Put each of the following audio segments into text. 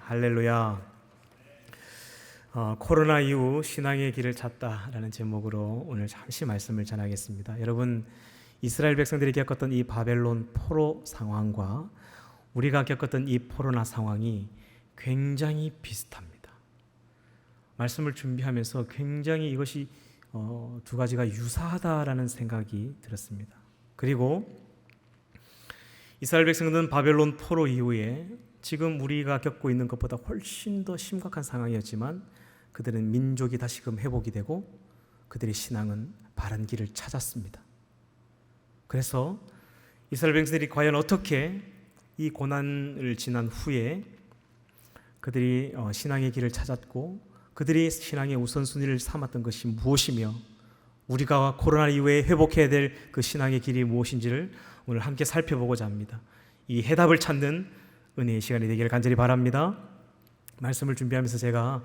할렐루야. 코로나 이후 신앙의 길을 찾다라는 제목으로 오늘 잠시 말씀을 전하겠습니다. 여러분, 이스라엘 백성들이 겪었던 이 바벨론 포로 상황과 우리가 겪었던 이 코로나 상황이 굉장히 비슷합니다. 말씀을 준비하면서 굉장히 이것이 두 가지가 유사하다라는 생각이 들었습니다. 그리고 이스라엘 백성들은 바벨론 포로 이후에 지금 우리가 겪고 있는 것보다 훨씬 더 심각한 상황이었지만 그들은 민족이 다시금 회복이 되고 그들의 신앙은 바른 길을 찾았습니다. 그래서 이스라엘 백성들이 과연 어떻게 이 고난을 지난 후에 그들이 신앙의 길을 찾았고 그들이 신앙의 우선순위를 삼았던 것이 무엇이며 우리가 코로나 이후에 회복해야 될 그 신앙의 길이 무엇인지를 오늘 함께 살펴보고자 합니다. 이 해답을 찾는 은혜의 시간이 되기를 간절히 바랍니다. 말씀을 준비하면서 제가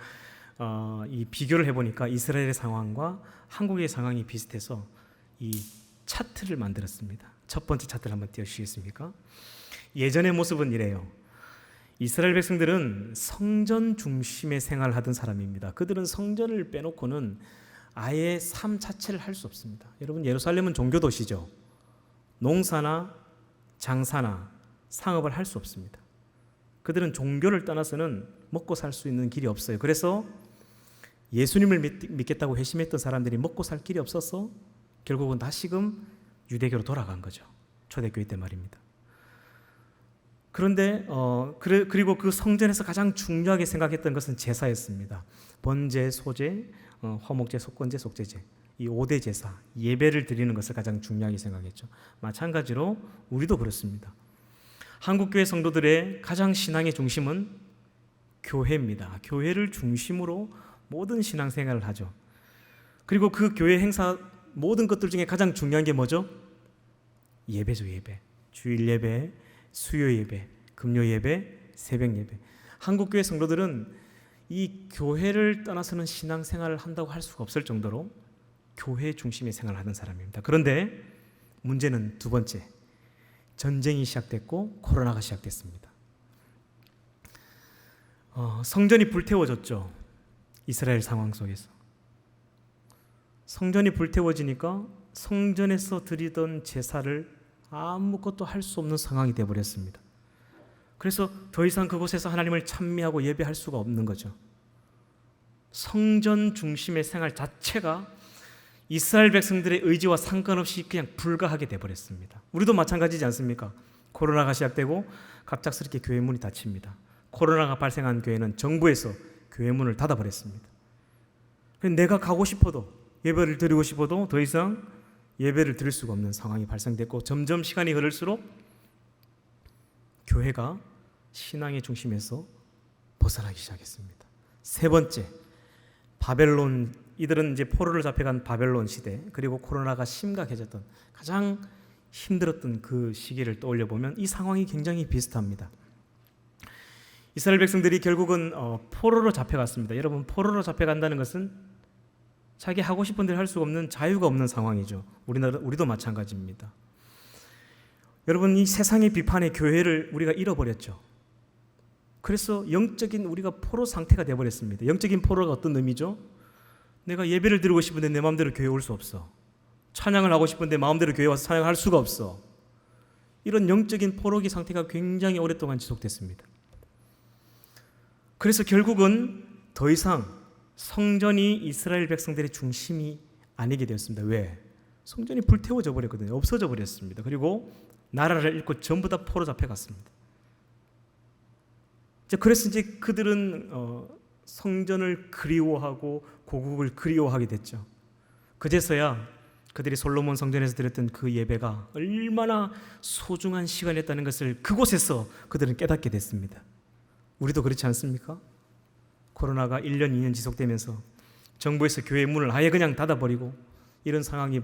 이 비교를 해보니까 이스라엘의 상황과 한국의 상황이 비슷해서 이 차트를 만들었습니다. 첫 번째 차트를 한번 띄워주시겠습니까? 예전의 모습은 이래요. 이스라엘 백성들은 성전 중심의 생활을 하던 사람입니다. 그들은 성전을 빼놓고는 아예 삶 자체를 할 수 없습니다. 여러분, 예루살렘은 종교도시죠. 농사나 장사나 상업을 할 수 없습니다. 그들은 종교를 떠나서는 먹고 살 수 있는 길이 없어요. 그래서 예수님을 믿겠다고 회심했던 사람들이 먹고 살 길이 없어서 결국은 다시금 유대교로 돌아간 거죠. 초대교회 때 말입니다. 그런데 그리고 그 성전에서 가장 중요하게 생각했던 것은 제사였습니다. 번제, 소제, 화목제, 속건제, 속죄제, 이 5대 제사, 예배를 드리는 것을 가장 중요하게 생각했죠. 마찬가지로 우리도 그렇습니다. 한국교회 성도들의 가장 신앙의 중심은 교회입니다. 교회를 중심으로 모든 신앙생활을 하죠. 그리고 그 교회 행사 모든 것들 중에 가장 중요한 게 뭐죠? 예배죠. 예배. 주일 예배, 수요 예배, 금요 예배, 새벽 예배. 한국교회 성도들은 이 교회를 떠나서는 신앙생활을 한다고 할 수가 없을 정도로 교회 중심의 생활을 하던 사람입니다. 그런데 문제는 두 번째, 전쟁이 시작됐고 코로나가 시작됐습니다. 성전이 불태워졌죠. 이스라엘 상황 속에서 성전이 불태워지니까 성전에서 드리던 제사를 아무것도 할 수 없는 상황이 되어버렸습니다. 그래서 더 이상 그곳에서 하나님을 찬미하고 예배할 수가 없는 거죠. 성전 중심의 생활 자체가 이스라엘 백성들의 의지와 상관없이 그냥 불가하게 되어버렸습니다. 우리도 마찬가지지 않습니까? 코로나가 시작되고 갑작스럽게 교회 문이 닫힙니다. 코로나가 발생한 교회는 정부에서 교회 문을 닫아버렸습니다. 내가 가고 싶어도 예배를 드리고 싶어도 더 이상 예배를 드릴 수가 없는 상황이 발생됐고 점점 시간이 흐를수록 교회가 신앙의 중심에서 벗어나기 시작했습니다. 세 번째, 바벨론, 이들은 이제 포로를 잡혀간 바벨론 시대, 그리고 코로나가 심각해졌던 가장 힘들었던 그 시기를 떠올려 보면 이 상황이 굉장히 비슷합니다. 이스라엘 백성들이 결국은 포로로 잡혀갔습니다. 여러분, 포로로 잡혀간다는 것은 자기 하고 싶은 대로 할 수가 없는, 자유가 없는 상황이죠. 우리도 마찬가지입니다. 여러분, 이 세상의 비판의 교회를 우리가 잃어버렸죠. 그래서 영적인 우리가 포로 상태가 되어버렸습니다. 영적인 포로가 어떤 의미죠? 내가 예배를 드리고 싶은데 내 마음대로 교회 올 수 없어. 찬양을 하고 싶은데 마음대로 교회 와서 찬양할 수가 없어. 이런 영적인 포로기 상태가 굉장히 오랫동안 지속됐습니다. 그래서 결국은 더 이상 성전이 이스라엘 백성들의 중심이 아니게 되었습니다. 왜? 성전이 불태워져 버렸거든요. 없어져 버렸습니다. 그리고 나라를 잃고 전부 다 포로 잡혀갔습니다. 그래서 이제 그들은 성전을 그리워하고 고국을 그리워하게 됐죠. 그제서야 그들이 솔로몬 성전에서 드렸던 그 예배가 얼마나 소중한 시간이었다는 것을 그곳에서 그들은 깨닫게 됐습니다. 우리도 그렇지 않습니까? 코로나가 1년, 2년 지속되면서 정부에서 교회 문을 아예 그냥 닫아버리고 이런 상황이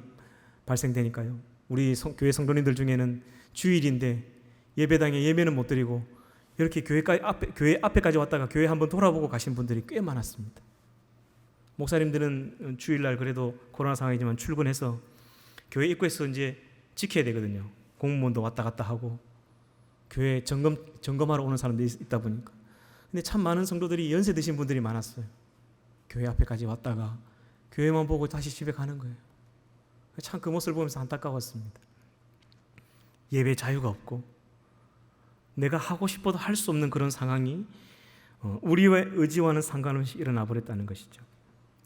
발생되니까요. 우리 교회 성도님들 중에는 주일인데 예배당에 예배는 못 드리고 이렇게 교회 앞에까지 왔다가 교회 한번 돌아보고 가신 분들이 꽤 많았습니다. 목사님들은 주일날 그래도 코로나 상황이지만 출근해서 교회 입구에서 이제 지켜야 되거든요. 공무원도 왔다 갔다 하고 교회 점검하러 오는 사람들이 있다 보니까. 근데 참 많은 성도들이 연세 드신 분들이 많았어요. 교회 앞에까지 왔다가 교회만 보고 다시 집에 가는 거예요. 참 그 모습을 보면서 안타까웠습니다. 예배 자유가 없고 내가 하고 싶어도 할 수 없는 그런 상황이 우리의 의지와는 상관없이 일어나 버렸다는 것이죠.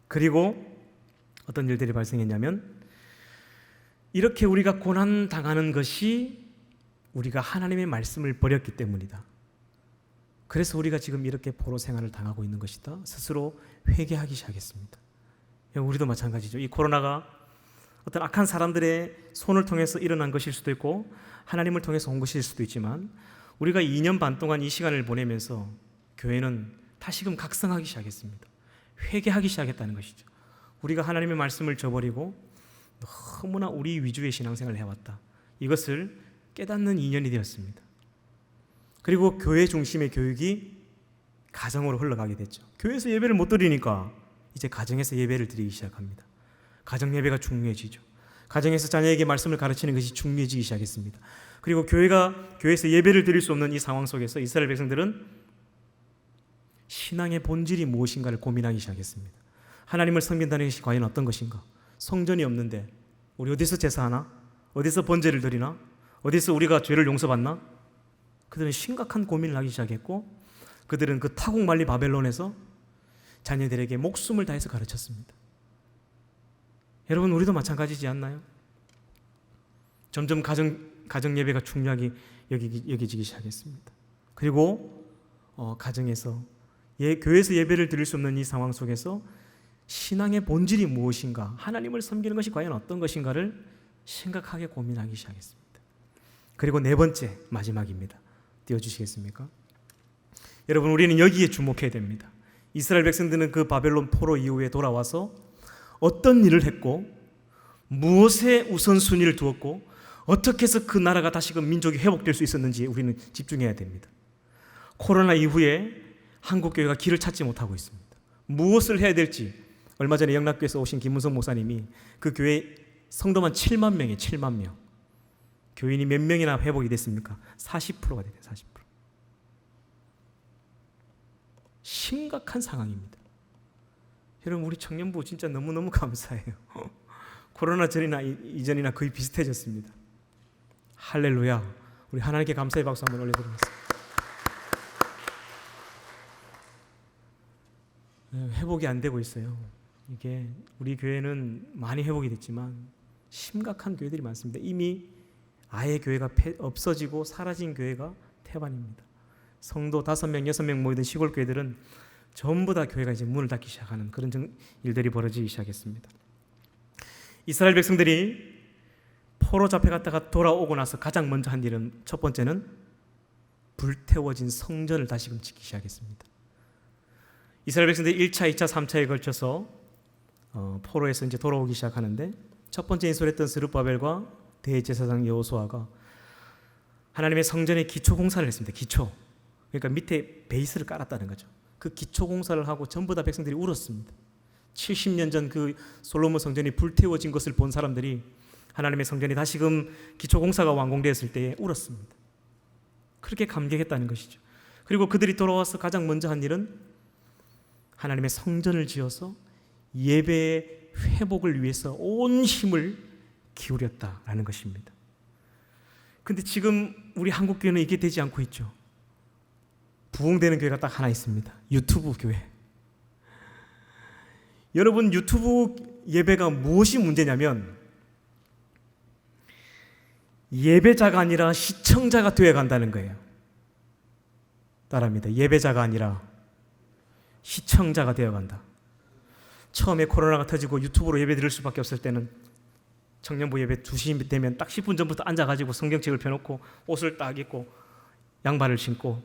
그리고 어떤 일들이 발생했냐면 이렇게 우리가 고난당하는 것이 우리가 하나님의 말씀을 버렸기 때문이다. 그래서 우리가 지금 이렇게 포로 생활을 당하고 있는 것이다. 스스로 회개하기 시작했습니다. 우리도 마찬가지죠. 이 코로나가 어떤 악한 사람들의 손을 통해서 일어난 것일 수도 있고 하나님을 통해서 온 것일 수도 있지만 우리가 2년 반 동안 이 시간을 보내면서 교회는 다시금 각성하기 시작했습니다. 회개하기 시작했다는 것이죠. 우리가 하나님의 말씀을 저버리고 너무나 우리 위주의 신앙생활을 해왔다. 이것을 깨닫는 2년이 되었습니다. 그리고 교회 중심의 교육이 가정으로 흘러가게 됐죠. 교회에서 예배를 못 드리니까 이제 가정에서 예배를 드리기 시작합니다. 가정 예배가 중요해지죠. 가정에서 자녀에게 말씀을 가르치는 것이 중요해지기 시작했습니다. 그리고 교회에서 예배를 드릴 수 없는 이 상황 속에서 이스라엘 백성들은 신앙의 본질이 무엇인가를 고민하기 시작했습니다. 하나님을 섬긴다는 것이 과연 어떤 것인가? 성전이 없는데 우리 어디서 제사하나? 어디서 번제를 드리나? 어디서 우리가 죄를 용서받나? 그들은 심각한 고민을 하기 시작했고 그들은 그 타국만리 바벨론에서 자녀들에게 목숨을 다해서 가르쳤습니다. 여러분, 우리도 마찬가지지 않나요? 점점 가정 예배가 중요하게 여겨지기 시작했습니다. 그리고 가정에서 교회에서 예배를 드릴 수 없는 이 상황 속에서 신앙의 본질이 무엇인가, 하나님을 섬기는 것이 과연 어떤 것인가를 심각하게 고민하기 시작했습니다. 그리고 네 번째, 마지막입니다. 띄워주시겠습니까? 여러분, 우리는 여기에 주목해야 됩니다. 이스라엘 백성들은 그 바벨론 포로 이후에 돌아와서 어떤 일을 했고 무엇에 우선순위를 두었고 어떻게 해서 그 나라가 다시금 민족이 회복될 수 있었는지 우리는 집중해야 됩니다. 코로나 이후에 한국교회가 길을 찾지 못하고 있습니다. 무엇을 해야 될지, 얼마 전에 영락교에서 오신 김문성 목사님이 그 교회 성도만 7만 명이에요. 7만 명. 교인이 몇 명이나 회복이 됐습니까? 40%가 됐어요. 40%. 심각한 상황입니다. 여러분, 우리 청년부 진짜 너무너무 감사해요. 코로나 전이나 이전이나 거의 비슷해졌습니다. 할렐루야. 우리 하나님께 감사의 박수 한번 올려드리겠습니다. 회복이 안 되고 있어요. 이게 우리 교회는 많이 회복이 됐지만 심각한 교회들이 많습니다. 이미 아예 교회가 없어지고 사라진 교회가 태반입니다. 성도 5명, 6명 모이던 시골 교회들은 전부 다 교회가 이제 문을 닫기 시작하는 그런 일들이 벌어지기 시작했습니다. 이스라엘 백성들이 포로 잡혀갔다가 돌아오고 나서 가장 먼저 한 일은, 첫 번째는 불태워진 성전을 다시금 짓기 시작했습니다. 이스라엘 백성들이 1차, 2차, 3차에 걸쳐서 포로에서 이제 돌아오기 시작하는데, 첫 번째 인솔했던 스룹바벨과 대제사장 여호수아가 하나님의 성전의 기초 공사를 했습니다. 기초. 그러니까 밑에 베이스를 깔았다는 거죠. 그 기초 공사를 하고 전부 다 백성들이 울었습니다. 70년 전 그 솔로몬 성전이 불태워진 것을 본 사람들이 하나님의 성전이 다시금 기초 공사가 완공되었을 때에 울었습니다. 그렇게 감격했다는 것이죠. 그리고 그들이 돌아와서 가장 먼저 한 일은 하나님의 성전을 지어서 예배의 회복을 위해서 온 힘을 기울였다라는 것입니다. 그런데 지금 우리 한국교회는 이게 되지 않고 있죠. 부흥되는 교회가 딱 하나 있습니다. 유튜브 교회. 여러분, 유튜브 예배가 무엇이 문제냐면 예배자가 아니라 시청자가 되어 간다는 거예요. 따라합니다. 예배자가 아니라 시청자가 되어 간다. 처음에 코로나가 터지고 유튜브로 예배 드릴 수밖에 없을 때는 청년부 예배 2시 되면 딱 10분 전부터 앉아가지고 성경책을 펴놓고 옷을 딱 입고 양발을 신고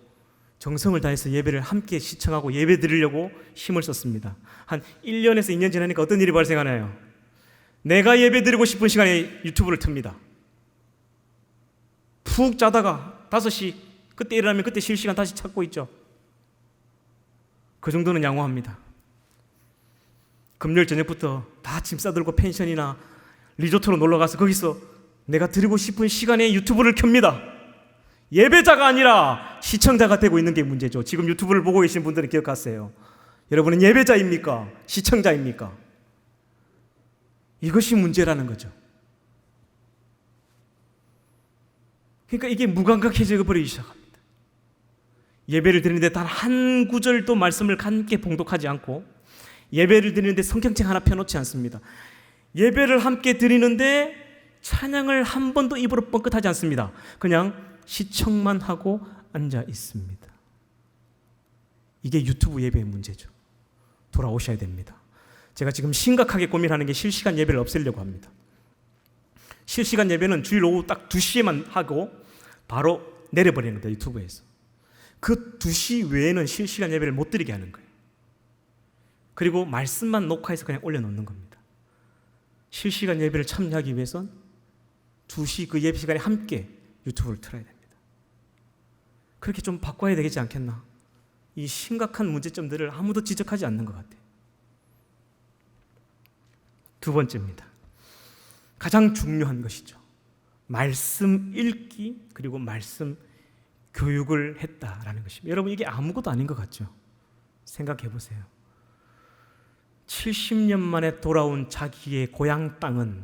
정성을 다해서 예배를 함께 시청하고 예배 드리려고 힘을 썼습니다. 한 1년에서 2년 지나니까 어떤 일이 발생하나요? 내가 예배 드리고 싶은 시간에 유튜브를 틉니다. 푹 자다가 5시 그때 일어나면 그때 쉴 시간 다시 찾고 있죠. 그 정도는 양호합니다. 금요일 저녁부터 다 짐 싸들고 펜션이나 리조트로 놀러가서 거기서 내가 드리고 싶은 시간에 유튜브를 켭니다. 예배자가 아니라 시청자가 되고 있는 게 문제죠. 지금 유튜브를 보고 계신 분들은 기억하세요. 여러분은 예배자입니까? 시청자입니까? 이것이 문제라는 거죠. 그러니까 이게 무감각해져 버리기 시작합니다. 예배를 드리는데 단 한 구절도 말씀을 함께 봉독하지 않고, 예배를 드리는데 성경책 하나 펴놓지 않습니다. 예배를 함께 드리는데 찬양을 한 번도 입으로 뻥끗하지 않습니다. 그냥 시청만 하고 앉아 있습니다. 이게 유튜브 예배의 문제죠. 돌아오셔야 됩니다. 제가 지금 심각하게 고민하는 게 실시간 예배를 없애려고 합니다. 실시간 예배는 주일 오후 딱 2시에만 하고 바로 내려버리는 거예요, 유튜브에서. 그 2시 외에는 실시간 예배를 못 드리게 하는 거예요. 그리고 말씀만 녹화해서 그냥 올려놓는 겁니다. 실시간 예배를 참여하기 위해선 2시 그 예배 시간에 함께 유튜브를 틀어야 됩니다. 그렇게 좀 바꿔야 되겠지 않겠나? 이 심각한 문제점들을 아무도 지적하지 않는 것 같아요. 두 번째입니다. 가장 중요한 것이죠. 말씀 읽기, 그리고 말씀 교육을 했다라는 것입니다. 여러분, 이게 아무것도 아닌 것 같죠? 생각해 보세요. 70년 만에 돌아온 자기의 고향 땅은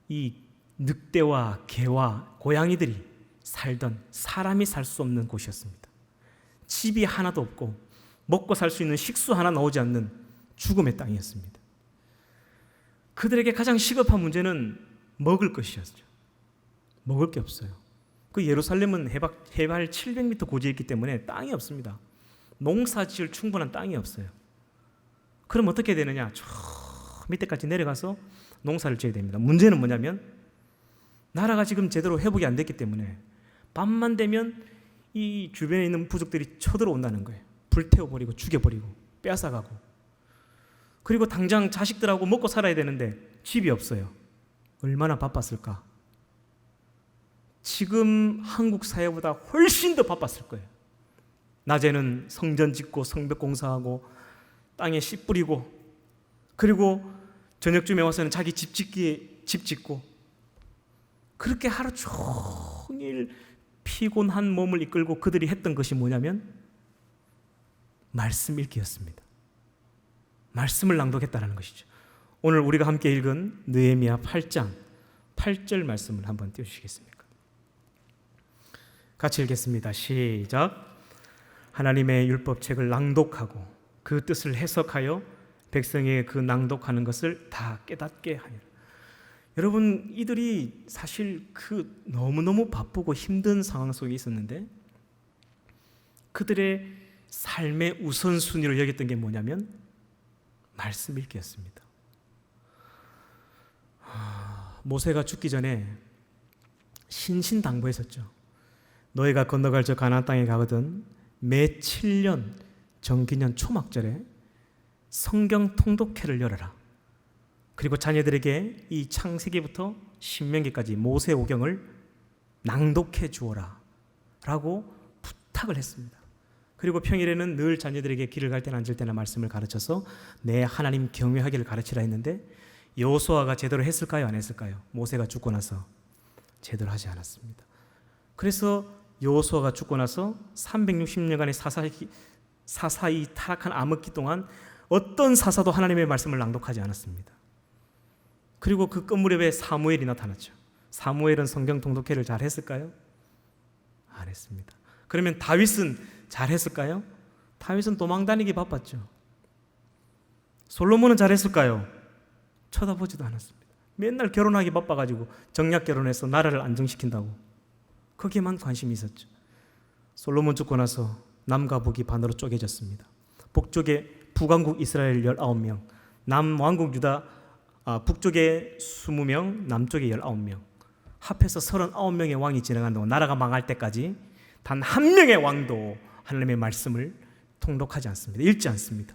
이 늑대와 개와 고양이들이 살던, 사람이 살 수 없는 곳이었습니다. 집이 하나도 없고 먹고 살 수 있는 식수 하나 나오지 않는 죽음의 땅이었습니다. 그들에게 가장 시급한 문제는 먹을 것이었죠. 먹을 게 없어요. 그 예루살렘은 해발 700m 고지에 있기 때문에 땅이 없습니다. 농사 지을 충분한 땅이 없어요. 그럼 어떻게 되느냐? 저 밑에까지 내려가서 농사를 지어야 됩니다. 문제는 뭐냐면 나라가 지금 제대로 회복이 안 됐기 때문에 밤만 되면 이 주변에 있는 부족들이 쳐들어온다는 거예요. 불태워버리고 죽여버리고 빼앗아가고. 그리고 당장 자식들하고 먹고 살아야 되는데 집이 없어요. 얼마나 바빴을까? 지금 한국 사회보다 훨씬 더 바빴을 거예요. 낮에는 성전 짓고 성벽 공사하고 땅에 씨 뿌리고, 그리고 저녁쯤에 와서는 자기 집 짓고, 그렇게 하루 종일 피곤한 몸을 이끌고 그들이 했던 것이 뭐냐면 말씀 읽기였습니다. 말씀을 낭독했다는 것이죠. 오늘 우리가 함께 읽은 느헤미야 8장 8절 말씀을 한번 띄워주시겠습니까? 같이 읽겠습니다. 시작. 하나님의 율법책을 낭독하고 그 뜻을 해석하여 백성에게 그 낭독하는 것을 다 깨닫게 하니라. 여러분, 이들이 사실 그 너무너무 바쁘고 힘든 상황 속에 있었는데 그들의 삶의 우선순위로 여겼던 게 뭐냐면 말씀 읽기였습니다. 모세가 죽기 전에 신신당부했었죠. 너희가 건너갈 저 가나안 땅에 가거든 매 7년 정기년 초막절에 성경 통독회를 열어라. 그리고 자녀들에게 이 창세기부터 신명기까지 모세오경을 낭독해 주어라 라고 부탁을 했습니다. 그리고 평일에는 늘 자녀들에게 길을 갈 때나 앉을 때나 말씀을 가르쳐서 내 하나님 경외하기를 가르치라 했는데 여호수아가 제대로 했을까요? 안 했을까요? 모세가 죽고 나서 제대로 하지 않았습니다. 그래서 여호수아가 죽고 나서 360년간의 사사이 타락한 암흑기 동안 어떤 사사도 하나님의 말씀을 낭독하지 않았습니다. 그리고 그 끝 무렵에 사무엘이 나타났죠. 사무엘은 성경 통독회를 잘 했을까요? 안 했습니다. 그러면 다윗은 잘 했을까요? 다윗은 도망다니기 바빴죠. 솔로몬은 잘 했을까요? 쳐다보지도 않았습니다. 맨날 결혼하기 바빠가지고 정략 결혼해서 나라를 안정시킨다고 거기에만 관심이 있었죠. 솔로몬 죽고 나서 남과 북이 반으로 쪼개졌습니다. 북쪽에 북왕국 이스라엘 19명, 남왕국 유다, 북쪽에 20명, 남쪽에 19명, 합해서 39명의 왕이 지나간다고 나라가 망할 때까지 단 한 명의 왕도 하나님의 말씀을 통독하지 않습니다. 읽지 않습니다.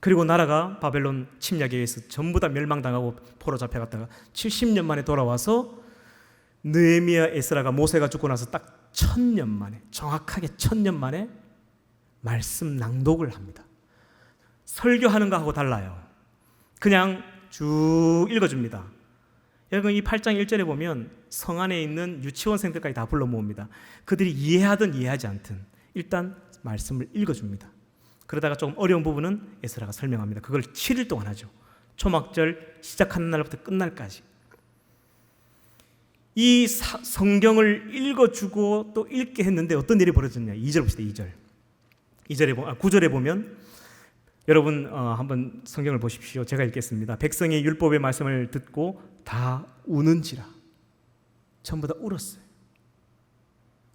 그리고 나라가 바벨론 침략에 의해서 전부 다 멸망당하고 포로 잡혀갔다가 70년 만에 돌아와서 느헤미야, 에스라가 모세가 죽고 나서 딱 1000년 만에, 정확하게 1000년 만에 말씀 낭독을 합니다. 설교하는 거하고 달라요. 그냥 쭉 읽어줍니다. 여러분 이 8장 1절에 보면 성 안에 있는 유치원생들까지 다 불러 모읍니다. 그들이 이해하든 이해하지 않든 일단 말씀을 읽어줍니다. 그러다가 조금 어려운 부분은 에스라가 설명합니다. 그걸 7일 동안 하죠. 초막절 시작하는 날부터 끝날까지. 이 성경을 읽어주고 또 읽게 했는데 어떤 일이 벌어졌냐. 2절 봅시다. 9절에 보면 여러분 한번 성경을 보십시오. 제가 읽겠습니다. 백성이 율법의 말씀을 듣고 다 우는지라. 전부 다 울었어요.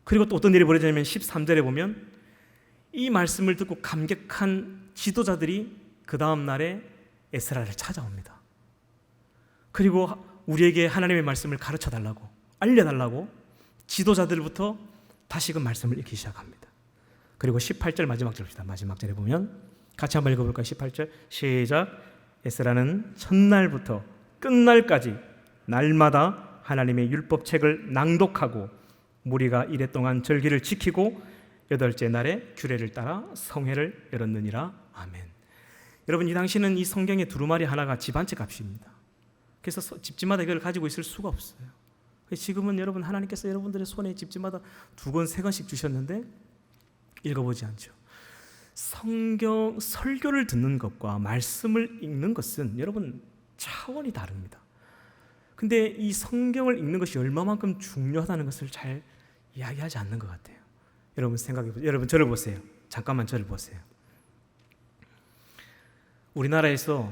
그리고 또 어떤 일이 벌어지냐면 13절에 보면 이 말씀을 듣고 감격한 지도자들이 그 다음 날에 에스라를 찾아옵니다. 그리고 우리에게 하나님의 말씀을 가르쳐달라고, 알려달라고 지도자들부터 다시금 말씀을 읽기 시작합니다. 그리고 18절 마지막 절 봅시다. 마지막 절에 보면 같이 한번 읽어볼까요? 18절 시작. 에스라는 첫날부터 끝날까지 날마다 하나님의 율법책을 낭독하고 무리가 이래 동안 절기를 지키고 8째 날에 규례를 따라 성회를 열었느니라. 아멘. 여러분 이 당시는 이 성경의 두루마리 하나가 집 한 채 값입니다. 그래서 집집마다 이걸 가지고 있을 수가 없어요. 지금은 여러분 하나님께서 여러분들의 손에 집집마다 2권, 3권씩 주셨는데 읽어보지 않죠. 성경 설교를 듣는 것과 말씀을 읽는 것은 여러분 차원이 다릅니다. 근데 이 성경을 읽는 것이 얼마만큼 중요하다는 것을 잘 이야기하지 않는 것 같아요. 여러분 생각해보세요. 여러분 저를 보세요. 잠깐만 저를 보세요. 우리나라에서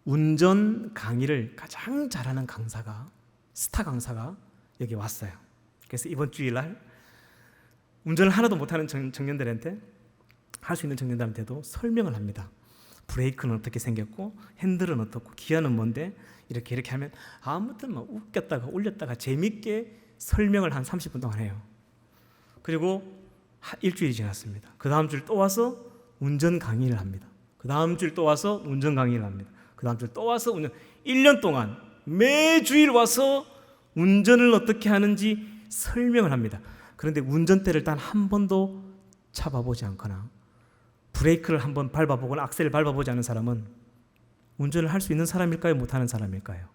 운전 강의를 가장 잘하는 강사가, 스타 강사가 여기 왔어요. 그래서 이번 주일날 운전을 하나도 못하는 청년들한테, 할 수 있는 청년들한테도 설명을 합니다. 브레이크는 어떻게 생겼고 핸들은 어떻고 기어는 뭔데 이렇게 하면 아무튼 막 웃겼다가 올렸다가 재밌게 설명을 한 30분 동안 해요. 그리고 일주일이 지났습니다. 그 다음 주일 또 와서 운전 강의를 합니다. 그 다음 주일 또 와서 운전 강의를 합니다. 그 다음 주일 또 와서 1년 동안 매주일 와서 운전을 어떻게 하는지 설명을 합니다. 그런데 운전대를 단 한 번도 잡아보지 않거나 브레이크를 한번 밟아보거나 악셀을 밟아보지 않은 사람은 운전을 할 수 있는 사람일까요? 못하는 사람일까요?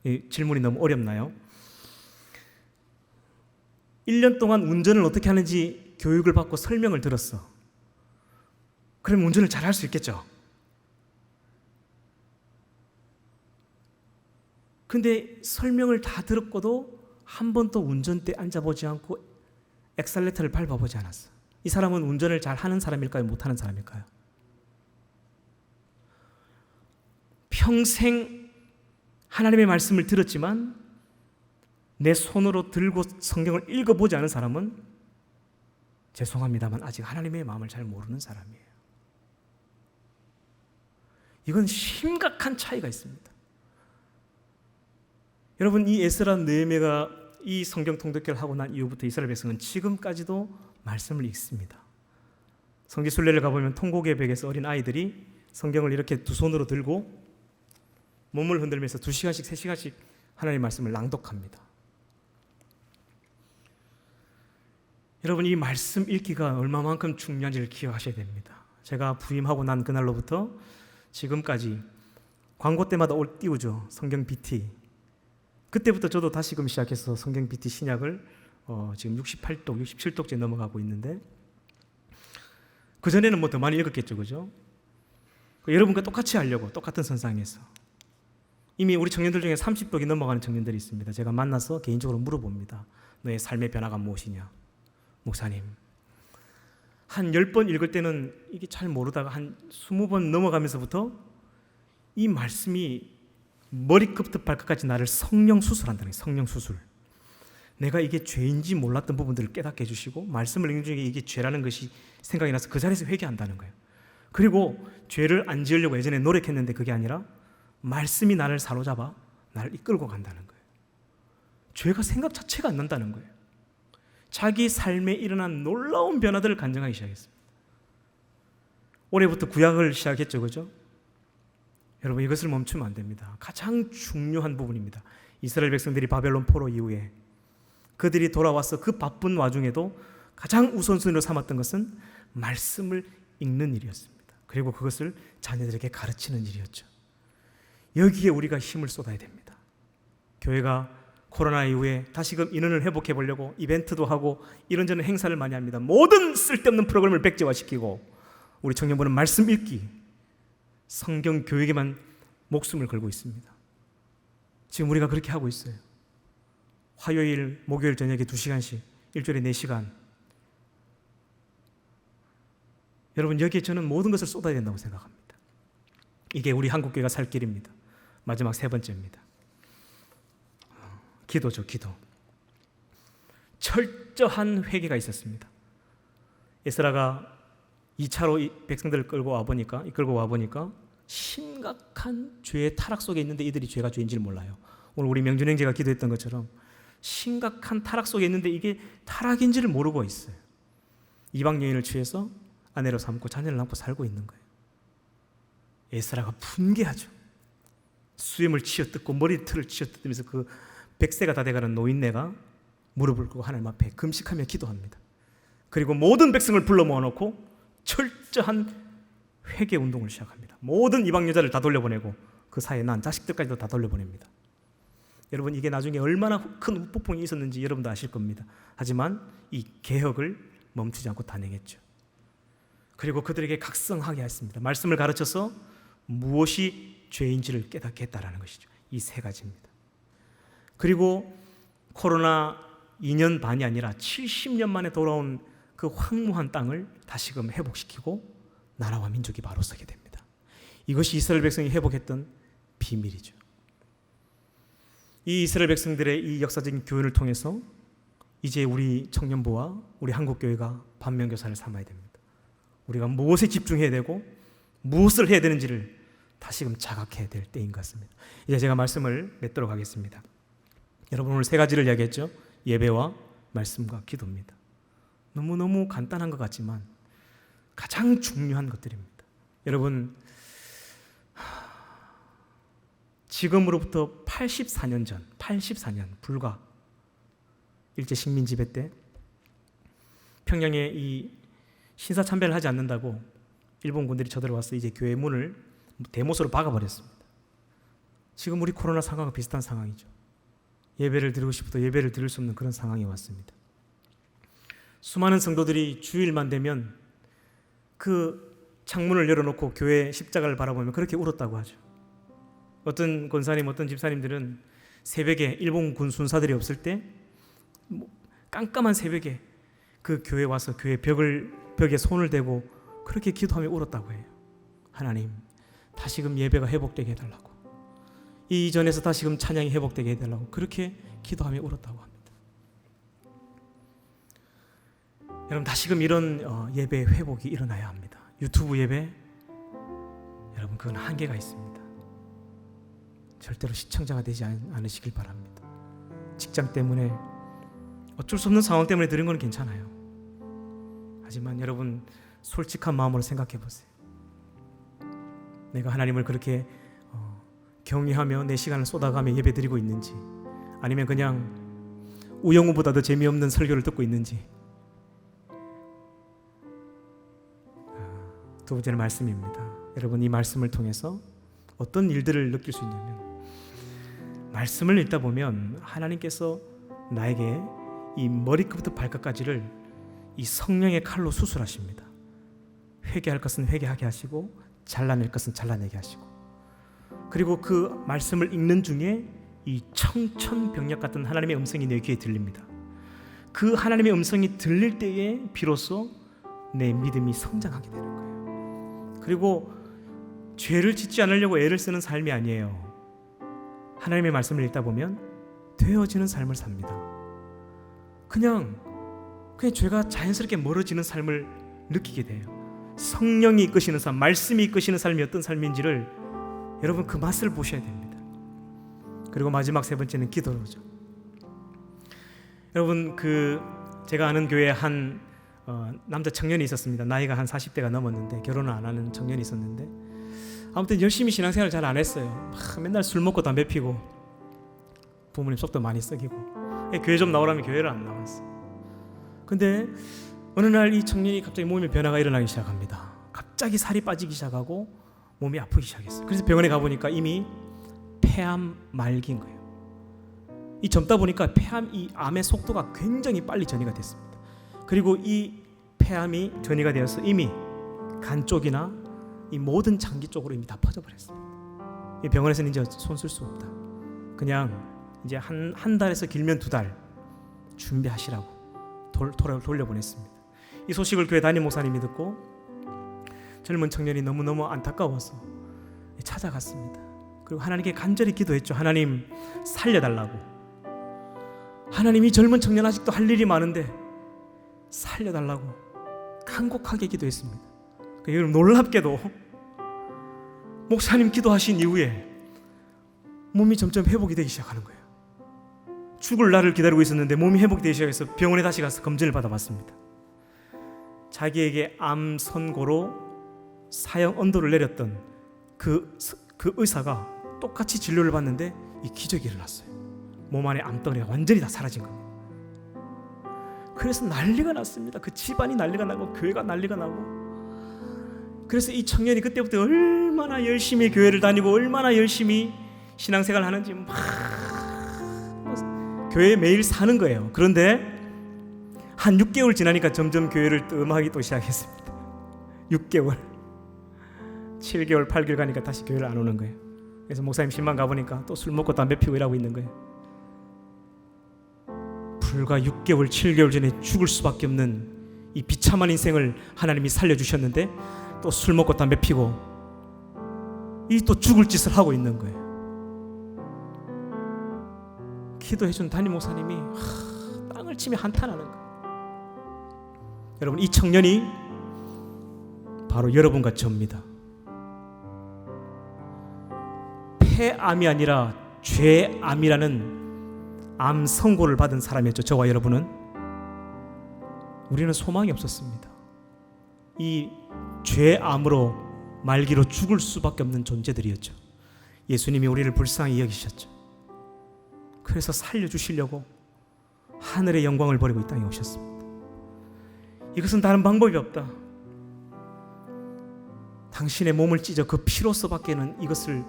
이 질문이 너무 어렵나요? 1년 동안 운전을 어떻게 하는지 교육을 받고 설명을 들었어. 그럼 운전을 잘 할 수 있겠죠? 근데 설명을 다 들었고도 한 번도 운전대에 앉아보지 않고 엑셀레이터를 밟아보지 않았어. 이 사람은 운전을 잘 하는 사람일까요? 못하는 사람일까요? 평생 하나님의 말씀을 들었지만 내 손으로 들고 성경을 읽어보지 않은 사람은 죄송합니다만 아직 하나님의 마음을 잘 모르는 사람이에요. 이건 심각한 차이가 있습니다. 여러분 이 에스라 느헤미야가 이 성경 통독회를 하고 난 이후부터 이스라엘 백성은 지금까지도 말씀을 읽습니다. 성지 순례를 가보면 통곡의 벽에서 어린 아이들이 성경을 이렇게 두 손으로 들고 몸을 흔들면서 2시간씩 3시간씩 하나님의 말씀을 낭독합니다. 여러분 이 말씀 읽기가 얼마만큼 중요한지를 기억하셔야 됩니다. 제가 부임하고 난 그날로부터 지금까지 광고 때마다 띄우죠. 성경 BT. 그때부터 저도 다시금 시작해서 성경 BT 신약을 지금 68독, 67독째 넘어가고 있는데 그전에는 뭐 더 많이 읽었겠죠. 그죠? 여러분과 똑같이 하려고 똑같은 선상에서 이미 우리 청년들 중에 30독이 넘어가는 청년들이 있습니다. 제가 만나서 개인적으로 물어봅니다. 너의 삶의 변화가 무엇이냐? 목사님 한 10번 읽을 때는 이게 잘 모르다가 한 20번 넘어가면서부터 이 말씀이 머리끝부터 발끝까지 나를 성령 수술한다는 거예요. 성령 수술. 내가 이게 죄인지 몰랐던 부분들을 깨닫게 해주시고 말씀을 읽는 중에 이게 죄라는 것이 생각이 나서 그 자리에서 회개한다는 거예요. 그리고 죄를 안 지으려고 예전에 노력했는데 그게 아니라 말씀이 나를 사로잡아 나를 이끌고 간다는 거예요. 죄가 생각 자체가 안 난다는 거예요. 자기 삶에 일어난 놀라운 변화들을 간증하기 시작했습니다. 올해부터 구약을 시작했죠. 그죠? 여러분 이것을 멈추면 안 됩니다. 가장 중요한 부분입니다. 이스라엘 백성들이 바벨론 포로 이후에 그들이 돌아와서 그 바쁜 와중에도 가장 우선순위로 삼았던 것은 말씀을 읽는 일이었습니다. 그리고 그것을 자녀들에게 가르치는 일이었죠. 여기에 우리가 힘을 쏟아야 됩니다. 교회가 코로나 이후에 다시금 인원을 회복해 보려고 이벤트도 하고 이런저런 행사를 많이 합니다. 모든 쓸데없는 프로그램을 백지화시키고 우리 청년부는 말씀 읽기, 성경 교육에만 목숨을 걸고 있습니다. 지금 우리가 그렇게 하고 있어요. 화요일, 목요일 저녁에 2시간씩, 일주일에 4시간. 여러분, 여기에 저는 모든 것을 쏟아야 된다고 생각합니다. 이게 우리 한국교회가 살 길입니다. 마지막 3번째입니다. 기도죠, 기도. 철저한 회개가 있었습니다. 에스라가 2차로 백성들을 끌고 와보니까 심각한 죄의 타락 속에 있는데 이들이 죄가 죄인지를 몰라요. 오늘 우리 명준행제가 기도했던 것처럼 심각한 타락 속에 있는데 이게 타락인지를 모르고 있어요. 이방 여인을 취해서 아내로 삼고 자녀를 낳고 살고 있는 거예요. 에스라가 분개하죠. 수염을 치어뜯고 머리털을 치어뜯으면서 그 100세가 다 돼가는 노인네가 무릎을 꿇고 하나님 앞에 금식하며 기도합니다. 그리고 모든 백성을 불러 모아놓고 철저한 회개 운동을 시작합니다. 모든 이방 여자를 다 돌려보내고 그 사이에 난 자식들까지도 다 돌려보냅니다. 여러분, 이게 나중에 얼마나 큰 후폭풍이 있었는지 여러분도 아실 겁니다. 하지만 이 개혁을 멈추지 않고 단행했죠. 그리고 그들에게 각성하게 했습니다. 말씀을 가르쳐서 무엇이 죄인지를 깨닫게 했다라는 것이죠. 이 3가지입니다. 그리고 코로나 2년 반이 아니라 70년 만에 돌아온 그 황무한 땅을 다시금 회복시키고 나라와 민족이 바로 서게 됩니다. 이것이 이스라엘 백성이 회복했던 비밀이죠. 이 이스라엘 백성들의 이 역사적인 교훈을 통해서 이제 우리 청년부와 우리 한국교회가 반면교사를 삼아야 됩니다. 우리가 무엇에 집중해야 되고 무엇을 해야 되는지를 다시금 자각해야 될 때인 것 같습니다. 이제 제가 말씀을 맺도록 하겠습니다. 여러분, 오늘 3가지를 이야기했죠. 예배와 말씀과 기도입니다. 너무너무 간단한 것 같지만 가장 중요한 것들입니다. 여러분, 지금으로부터 84년 전, 84년 불과 일제 식민 지배 때 평양에 이 신사 참배를 하지 않는다고 일본 군들이 쳐들어와서 이제 교회 문을 대못으로 박아버렸습니다. 지금 우리 코로나 상황과 비슷한 상황이죠. 예배를 드리고 싶어도 예배를 드릴 수 없는 그런 상황이 왔습니다. 수많은 성도들이 주일만 되면 그 창문을 열어놓고 교회 십자가를 바라보며 그렇게 울었다고 하죠. 어떤 권사님, 어떤 집사님들은 새벽에 일본 군 순사들이 없을 때 깜깜한 새벽에 그 교회에 와서 교회 벽에 손을 대고 그렇게 기도하며 울었다고 해요. 하나님, 다시금 예배가 회복되게 해달라고, 이 이전에서 다시금 찬양이 회복되게 해달라고 그렇게 기도하며 울었다고 합니다. 여러분, 다시금 이런 예배 회복이 일어나야 합니다. 유튜브 예배, 여러분, 그건 한계가 있습니다. 절대로 시청자가 되지 않으시길 바랍니다. 직장 때문에 어쩔 수 없는 상황 때문에 들은 건 괜찮아요. 하지만 여러분, 솔직한 마음으로 생각해 보세요. 내가 하나님을 그렇게 경외하며 내 시간을 쏟아가며 예배드리고 있는지, 아니면 그냥 우영우보다 더 재미없는 설교를 듣고 있는지. 두 번째는 말씀입니다. 여러분, 이 말씀을 통해서 어떤 일들을 느낄 수 있냐면, 말씀을 읽다 보면 하나님께서 나에게 이 머리끝부터 발끝까지를 이 성령의 칼로 수술하십니다. 회개할 것은 회개하게 하시고 잘라낼 것은 잘라내게 하시고, 그리고 그 말씀을 읽는 중에 이 청천벽력 같은 하나님의 음성이 내 귀에 들립니다. 그 하나님의 음성이 들릴 때에 비로소 내 믿음이 성장하게 되는 거예요. 그리고 죄를 짓지 않으려고 애를 쓰는 삶이 아니에요. 하나님의 말씀을 읽다 보면 되어지는 삶을 삽니다. 그냥 죄가 자연스럽게 멀어지는 삶을 느끼게 돼요. 성령이 이끄시는 삶, 말씀이 이끄시는 삶이 어떤 삶인지를 여러분, 그 맛을 보셔야 됩니다. 그리고 마지막 3번째는 기도로죠. 여러분, 제가 아는 교회에 한 남자 청년이 있었습니다. 나이가 한 40대가 넘었는데 결혼을 안 하는 청년이 있었는데, 아무튼 열심히 신앙생활을 잘 안 했어요. 맨날 술 먹고 담배 피고 부모님 속도 많이 썩이고, 교회 좀 나오라면 교회를 안 나왔어. 근데 어느 날 이 청년이 갑자기 몸에 변화가 일어나기 시작합니다. 갑자기 살이 빠지기 시작하고 몸이 아프기 시작했어요. 그래서 병원에 가보니까 이미 폐암 말기인 거예요. 이 젊다 보니까 이 암의 속도가 굉장히 빨리 전이가 됐습니다. 그리고 이 폐암이 전이가 되어서 이미 간 쪽이나 이 모든 장기 쪽으로 이미 다 퍼져버렸습니다. 이 병원에서는 이제 손 쓸 수 없다. 그냥 이제 한 달에서 길면 2달 준비하시라고 돌려보냈습니다. 이 소식을 교회 담임 목사님이 듣고 젊은 청년이 너무너무 안타까워서 찾아갔습니다. 그리고 하나님께 간절히 기도했죠. 하나님 살려달라고. 하나님, 이 젊은 청년 아직도 할 일이 많은데 살려달라고 간곡하게 기도했습니다. 여러분, 놀랍게도 목사님 기도하신 이후에 몸이 점점 회복이 되기 시작하는 거예요. 죽을 날을 기다리고 있었는데 몸이 회복이 되기 시작해서 병원에 다시 가서 검진을 받아봤습니다. 자기에게 암 선고로 사형 언도를 내렸던 그 의사가 똑같이 진료를 받는데 이 기적이 일어났어요. 몸 안에 암덩어리가 완전히 다 사라진 겁니다. 그래서 난리가 났습니다. 그 집안이 난리가 나고 교회가 난리가 나고. 그래서 이 청년이 그때부터 얼마나 열심히 교회를 다니고 얼마나 열심히 신앙생활을 하는지 막 교회에 매일 사는 거예요. 그런데 한 6개월 지나니까 점점 교회를 뜸하기 또 시작했습니다. 6개월, 7개월, 8개월 가니까 다시 교회를 안 오는 거예요. 그래서 목사님 신방 가보니까 또 술 먹고 담배 피우고 일하고 있는 거예요. 불과 6개월, 7개월 전에 죽을 수밖에 없는 이 비참한 인생을 하나님이 살려주셨는데 또 술 먹고 담배 피고 이 또 죽을 짓을 하고 있는 거예요. 기도해준 담임 목사님이 땅을 치며 한탄하는 거예요. 여러분, 이 청년이 바로 여러분과 저입니다. 폐암이 아니라 죄암이라는 암 선고를 받은 사람이었죠. 저와 여러분은. 우리는 소망이 없었습니다. 이 죄암으로 말기로 죽을 수밖에 없는 존재들이었죠. 예수님이 우리를 불쌍히 여기셨죠. 그래서 살려주시려고 하늘의 영광을 버리고 이 땅에 오셨습니다. 이것은 다른 방법이 없다. 당신의 몸을 찢어 그 피로서밖에는 이것을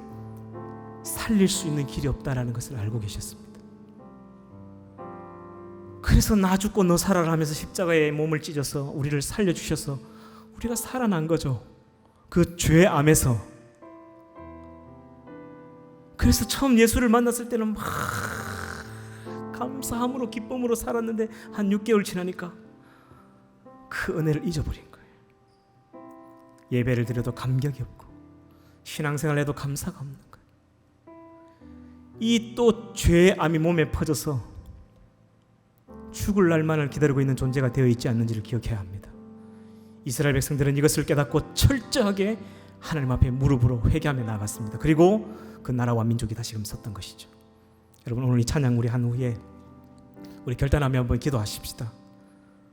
살릴 수 있는 길이 없다라는 것을 알고 계셨습니다. 그래서 나 죽고 너 살아라 하면서 십자가에 몸을 찢어서 우리를 살려주셔서 우리가 살아난 거죠. 그 죄암에서. 그래서 처음 예수를 만났을 때는 막 감사함으로 기쁨으로 살았는데 한 6개월 지나니까 그 은혜를 잊어버린 거예요. 예배를 드려도 감격이 없고 신앙생활 해도 감사가 없는 거예요. 이 또 죄의 암이 몸에 퍼져서 죽을 날만을 기다리고 있는 존재가 되어 있지 않는지를 기억해야 합니다. 이스라엘 백성들은 이것을 깨닫고 철저하게 하나님 앞에 무릎으로 회개하며 나아갔습니다. 그리고 그 나라와 민족이 다시금 섰던 것이죠. 여러분, 오늘 이 찬양 우리 한 후에 우리 결단하며 한번 기도하십시다.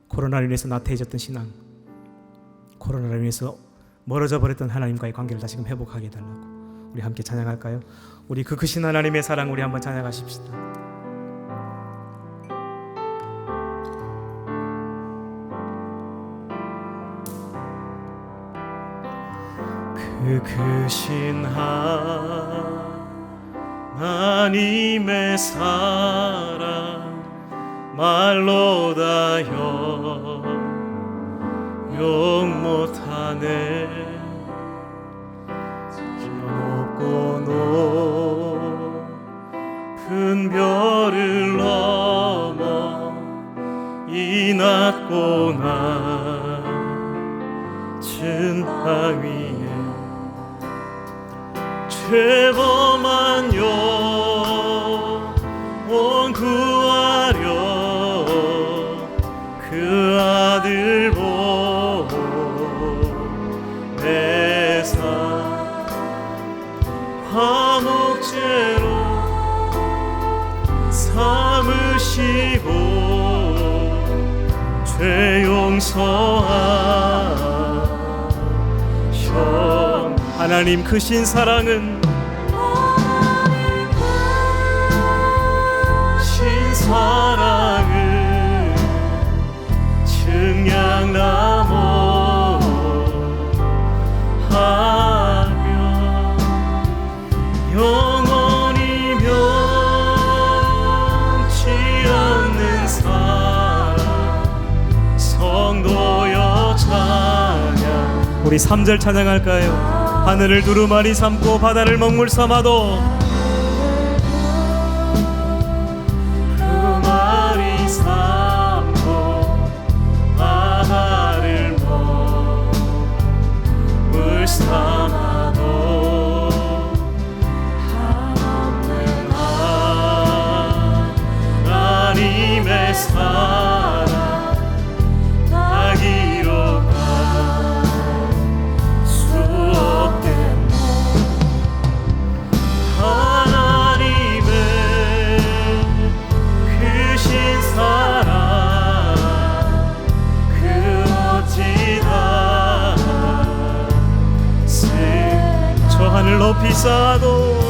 코로나로 인해서 나태해졌던 신앙, 코로나로 인해서 멀어져 버렸던 하나님과의 관계를 다시금 회복하게 해달라고 우리 함께 찬양할까요? 우리 그 크신 하나님의 사랑 우리 한번 찬양하십시다. 그 크신 하나님의 사랑 말로 다 용 못하네. 높고 높은 별을 넘어 이 낮고 낮은 땅 위에 죄범한 영혼 구하려 그 아들 보내사 화목제로 삼으시고 죄 용서하셔. 하나님 크신 사랑은 사랑을 증량나무 하며 영원히 우리 3절 찬양할까요? 하늘을 두루마리 삼고 바다를 먹물 삼아도 두루마리 삼고 바다를 먹물 삼아도 한없는 하나님의 사랑 다 기록할 수 없겠네. 하나님의 크신 사랑 그 어찌다 저 하늘 높이 쌓아도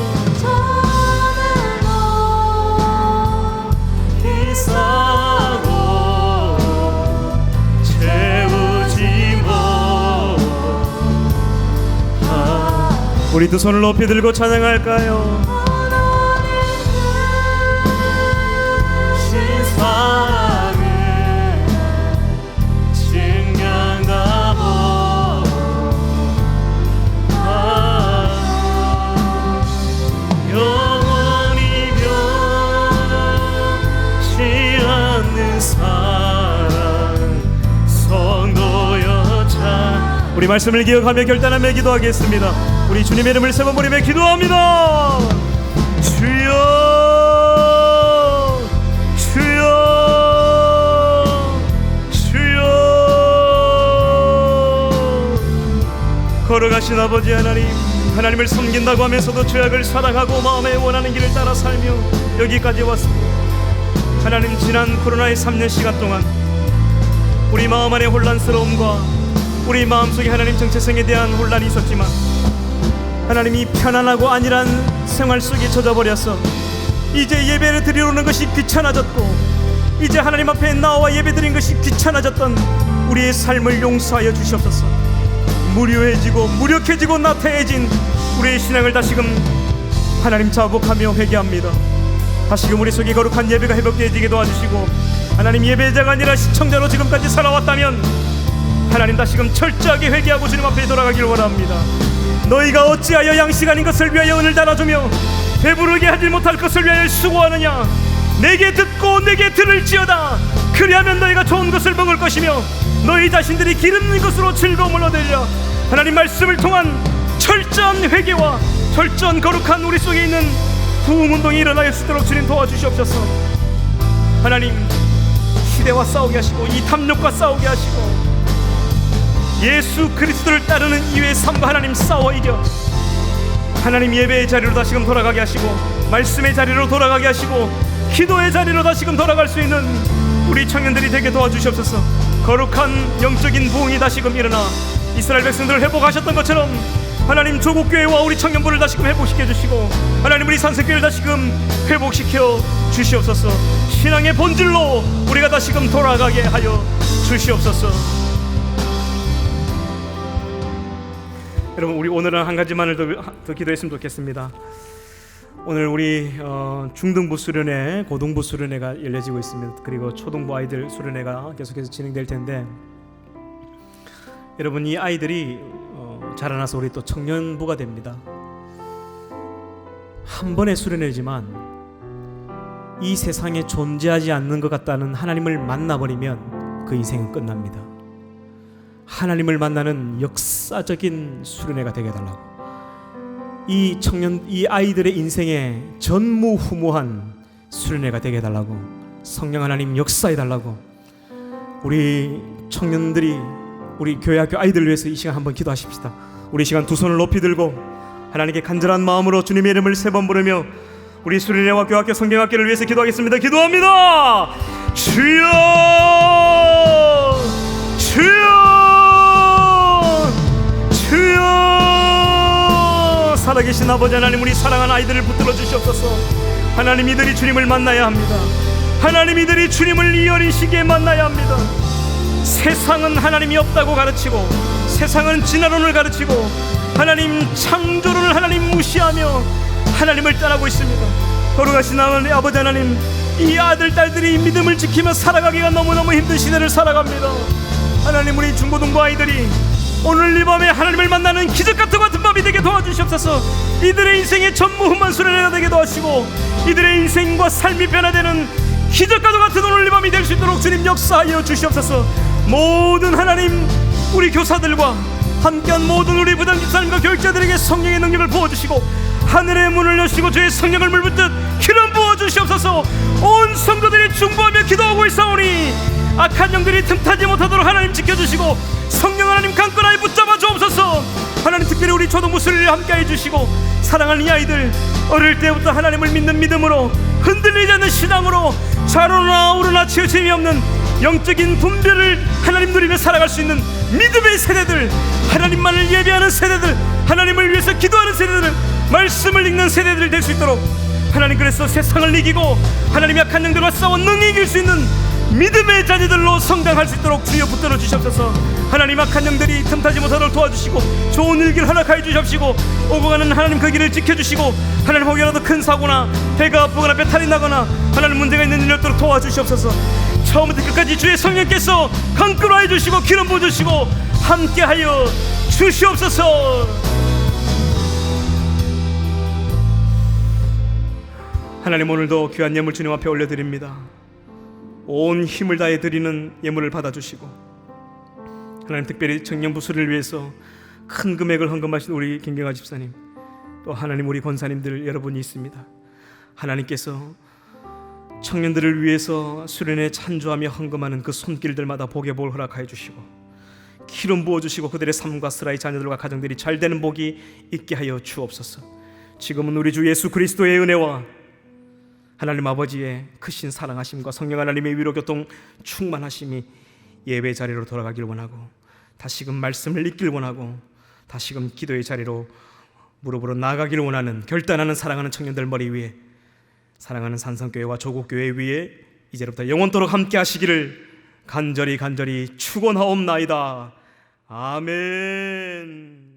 우리 두 손을 높이 들고 찬양할까요? 신사랑을 증명하고 영원히 변치 않는 사랑 성도여 참. 우리 말씀을 기억하며 결단하며 기도하겠습니다. 우리 주님의 이름을 세 번 부르며 기도합니다. 주여 주여 주여. 걸어가신 아버지 하나님, 하나님을 섬긴다고 하면서도 죄악을 사랑하고 마음에 원하는 길을 따라 살며 여기까지 왔습니다. 하나님, 지난 코로나의 3년 시간 동안 우리 마음 안의 혼란스러움과 우리 마음속에 하나님 정체성에 대한 혼란이 있었지만 하나님이 편안하고 안일한 생활 속에 젖어버려서 이제 예배를 드리러 오는 것이 귀찮아졌고 이제 하나님 앞에 나와 예배 드리는 것이 귀찮아졌던 우리의 삶을 용서하여 주시옵소서. 무료해지고 무력해지고 나태해진 우리의 신앙을 다시금 하나님 자복하며 회개합니다. 다시금 우리 속에 거룩한 예배가 회복되어지게 도와주시고 하나님, 예배자가 아니라 시청자로 지금까지 살아왔다면 하나님 다시금 철저하게 회개하고 주님 앞에 돌아가기를 원합니다. 너희가 어찌하여 양식 아닌 것을 위하여 은을 달아주며 배부르게 하지 못할 것을 위하여 수고하느냐. 내게 듣고 내게 들을지어다. 그리하면 너희가 좋은 것을 먹을 것이며 너희 자신들이 기름진 것으로 즐거움을 얻으리라. 하나님 말씀을 통한 철저한 회개와 철저한 거룩한 우리 속에 있는 부흥운동이 일어날 수 있도록 주님 도와주시옵소서. 하나님, 시대와 싸우게 하시고 이 탐욕과 싸우게 하시고 예수 그리스도를 따르는 이외의 삶과 하나님 싸워 이겨 하나님 예배의 자리로 다시금 돌아가게 하시고 말씀의 자리로 돌아가게 하시고 기도의 자리로 다시금 돌아갈 수 있는 우리 청년들이 되게 도와주시옵소서. 거룩한 영적인 부흥이 다시금 일어나 이스라엘 백성들을 회복하셨던 것처럼 하나님 조국교회와 우리 청년부를 다시금 회복시켜 주시고 하나님 우리 산성교회를 다시금 회복시켜 주시옵소서. 신앙의 본질로 우리가 다시금 돌아가게 하여 주시옵소서. 여러분, 우리 오늘은 한 가지만을 더 기도했으면 좋겠습니다. 오늘 우리 중등부 수련회, 고등부 수련회가 열려지고 있습니다. 그리고 초등부 아이들 수련회가 계속해서 진행될 텐데 여러분, 이 아이들이 자라나서 우리 또 청년부가 됩니다. 한 번의 수련회지만 이 세상에 존재하지 않는 것 같다는 하나님을 만나버리면 그 인생은 끝납니다. 하나님을 만나는 역사적인 수련회가 되게 해달라고, 이 아이들의 인생에 전무후무한 수련회가 되게 해달라고, 성령 하나님 역사해달라고, 우리 청년들이 우리 교회학교 아이들을 위해서 이 시간 한번 기도하십시다. 우리 시간 두 손을 높이 들고 하나님께 간절한 마음으로 주님의 이름을 세 번 부르며 우리 수련회와 교학교 성경학교를 위해서 기도하겠습니다. 기도합니다. 주여 주여 주여. 살아계신 아버지 하나님, 우리 사랑하는 아이들을 붙들어 주시옵소서. 하나님, 이들이 주님을 만나야 합니다. 하나님, 이들이 주님을 이어리 시기에 만나야 합니다. 세상은 하나님이 없다고 가르치고 세상은 진화론을 가르치고 하나님 창조론을 하나님 무시하며 하나님을 떠나고 있습니다. 거룩하신 아버지 하나님, 이 아들 딸들이 믿음을 지키며 살아가기가 너무너무 힘든 시대를 살아갑니다. 하나님, 우리 중고등부 아이들이 오늘 이 밤에 하나님을 만나는 기적같은 밤이 되게 도와주시옵소서. 이들의 인생의 전무후무한 수련회가 되게 도와주시고 이들의 인생과 삶이 변화되는 기적과도 같은 오늘 이 밤이 될 수 있도록 주님 역사하여 주시옵소서. 모든 하나님 우리 교사들과 함께한 모든 우리 부장 집사님과 교육자들에게 성령의 능력을 부어주시고 하늘의 문을 여시고 주의 성령을 물붓듯 기름 부어주시옵소서. 온 성도들이 중보하며 기도하고 있사오니 악한 영들이 틈타지 못하도록 하나님 지켜주시고 성령 하나님 강건하게 붙잡아 주옵소서. 하나님 특별히 우리 초등부스를 함께해 주시고 사랑하는 이 아이들 어릴 때부터 하나님을 믿는 믿음으로 흔들리지 않는 신앙으로 좌로나 우로나 치우침이 없는 영적인 분별을 하나님 누리며 살아갈 수 있는 믿음의 세대들, 하나님만을 예배하는 세대들, 하나님을 위해서 기도하는 세대들, 말씀을 읽는 세대들이 될 수 있도록 하나님, 그래서 세상을 이기고 하나님의 약한 영들과 싸워 능히 이길 수 있는 믿음의 자녀들로 성장할 수 있도록 주여 붙들어 주시옵소서. 하나님, 악한 영들이 틈타지 못하도록 도와주시고 좋은 일길 허락하여 주시옵시고 오고 가는 하나님 그 길을 지켜주시고 하나님, 혹여라도 큰 사고나 배가 아프거나 배탈이 나거나 하나님 문제가 있는 일 없도록 도와주시옵소서. 처음부터 끝까지 주의 성령께서 강건하여 주시고 기름 부어주시고 함께하여 주시옵소서. 하나님, 오늘도 귀한 예물 주님 앞에 올려드립니다. 온 힘을 다해 드리는 예물을 받아주시고 하나님, 특별히 청년부수를 위해서 큰 금액을 헌금하신 우리 김경아 집사님, 또 하나님 우리 권사님들 여러분이 있습니다. 하나님께서 청년들을 위해서 수련회 찬조하며 헌금하는 그 손길들마다 복의 복을 허락하여 주시고 기름 부어주시고 그들의 삶과 스라의 자녀들과 가정들이 잘되는 복이 있게 하여 주옵소서. 지금은 우리 주 예수 그리스도의 은혜와 하나님 아버지의 크신 사랑하심과 성령 하나님의 위로교통 충만하심이 예배 자리로 돌아가길 원하고 다시금 말씀을 읽길 원하고 다시금 기도의 자리로 무릎으로 나아가길 원하는 결단하는 사랑하는 청년들 머리 위에, 사랑하는 산성교회와 조국교회 위에 이제부터 영원토록 함께 하시기를 간절히 축원하옵나이다. 아멘.